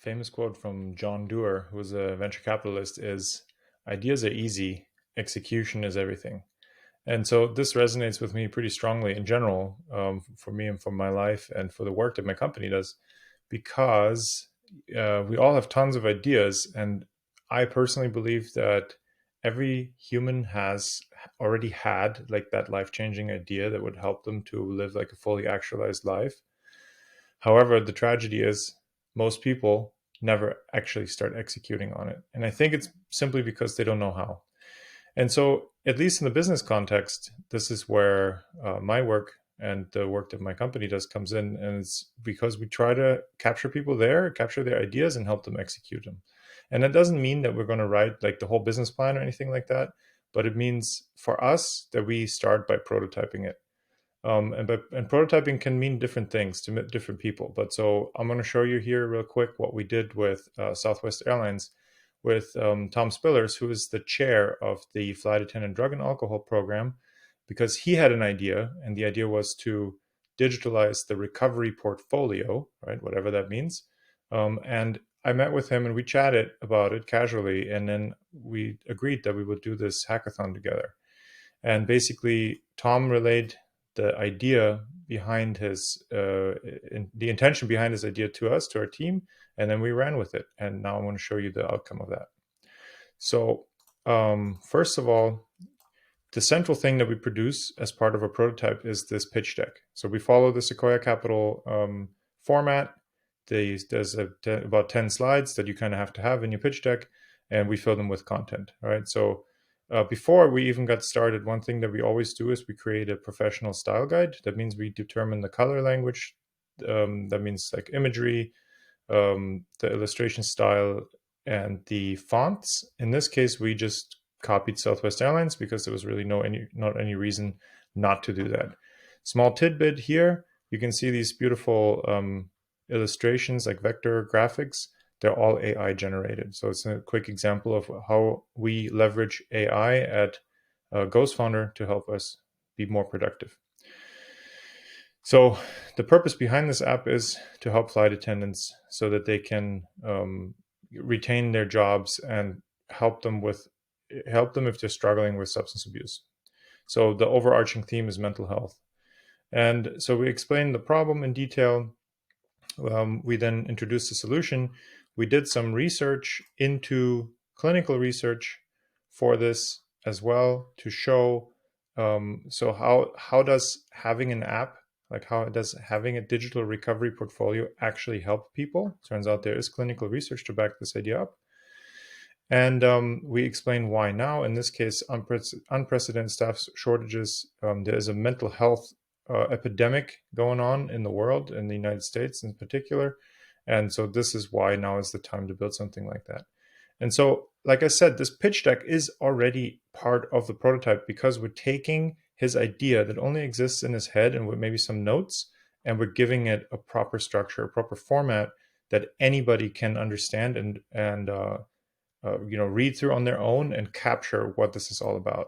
famous quote from John Doerr, who was a venture capitalist, is ideas are easy, execution is everything. And so this resonates with me pretty strongly in general, for me and for my life and for the work that my company does, because we all have tons of ideas. And I personally believe that every human has already had like that life-changing idea that would help them to live like a fully actualized life. However, the tragedy is most people never actually start executing on it. And I think it's simply because they don't know how. And so, at least in the business context, this is where my work and the work that my company does comes in. And it's because we try to capture people there, capture their ideas, and help them execute them. And that doesn't mean that we're going to write like the whole business plan or anything like that, but it means for us that we start by prototyping it. And prototyping can mean different things to different people. But so I'm going to show you here real quick what we did with Southwest Airlines with Tom Spillers, who is the chair of the Flight Attendant Drug and Alcohol Program, because he had an idea, and the idea was to digitalize the recovery portfolio, right? Whatever that means. And I met with him and we chatted about it casually, and then we agreed that we would do this hackathon together. And basically, Tom relayed the idea behind his, the intention behind his idea to us, to our team, and then we ran with it. And now I want to show you the outcome of that. So first of all, the central thing that we produce as part of a prototype is this pitch deck. So we follow the Sequoia Capital format. There's about 10 slides that you kind of have to have in your pitch deck, and we fill them with content. All right. So before we even got started, one thing that we always do is we create a professional style guide. That means we determine the color language. That means like imagery, the illustration style, and the fonts. In this case, we just copied Southwest Airlines because there was really not any reason not to do that. Small tidbit here, you can see these beautiful illustrations like vector graphics. They're all AI generated. So it's a quick example of how we leverage AI at Ghost Founder to help us be more productive. So the purpose behind this app is to help flight attendants so that they can retain their jobs and help them if they're struggling with substance abuse. So the overarching theme is mental health. And so we explained the problem in detail. We then introduced the solution. We did some research into clinical research for this as well to show so how does having an app, like how does having a digital recovery portfolio actually help people? Turns out there is clinical research to back this idea up. And we explain why now. In this case, unprecedented staff shortages. There is a mental health epidemic going on in the world, in the United States in particular. And so this is why now is the time to build something like that. And so, like I said, this pitch deck is already part of the prototype because we're taking his idea that only exists in his head and with maybe some notes, and we're giving it a proper structure, a proper format that anybody can understand and read through on their own and capture what this is all about.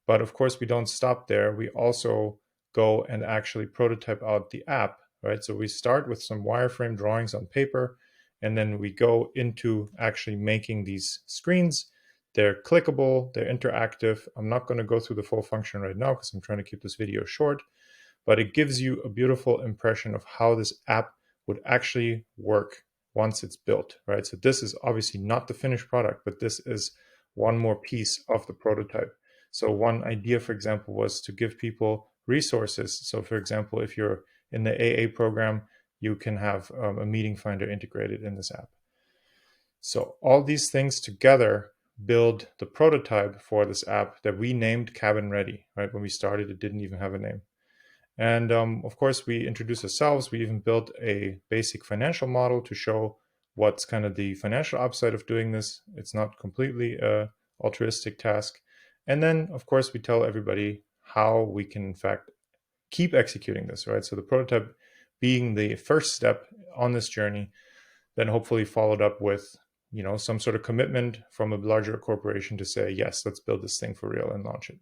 But of course, we don't stop there. We also go and actually prototype out the app, right? So we start with some wireframe drawings on paper, and then we go into actually making these screens. They're clickable, they're interactive. I'm not going to go through the full function right now because I'm trying to keep this video short, but it gives you a beautiful impression of how this app would actually work once it's built, right? So this is obviously not the finished product, but this is one more piece of the prototype. So one idea, for example, was to give people resources. So for example, if you're in the AA program, you can have a meeting finder integrated in this app. So all these things together build the prototype for this app that we named Cabin Ready, right? When we started, it didn't even have a name. And of course, we introduced ourselves. We even built a basic financial model to show what's kind of the financial upside of doing this. It's not completely a altruistic task. And then, of course, we tell everybody how we can, in fact, keep executing this, right? So the prototype being the first step on this journey, then hopefully followed up with, some sort of commitment from a larger corporation to say, yes, let's build this thing for real and launch it.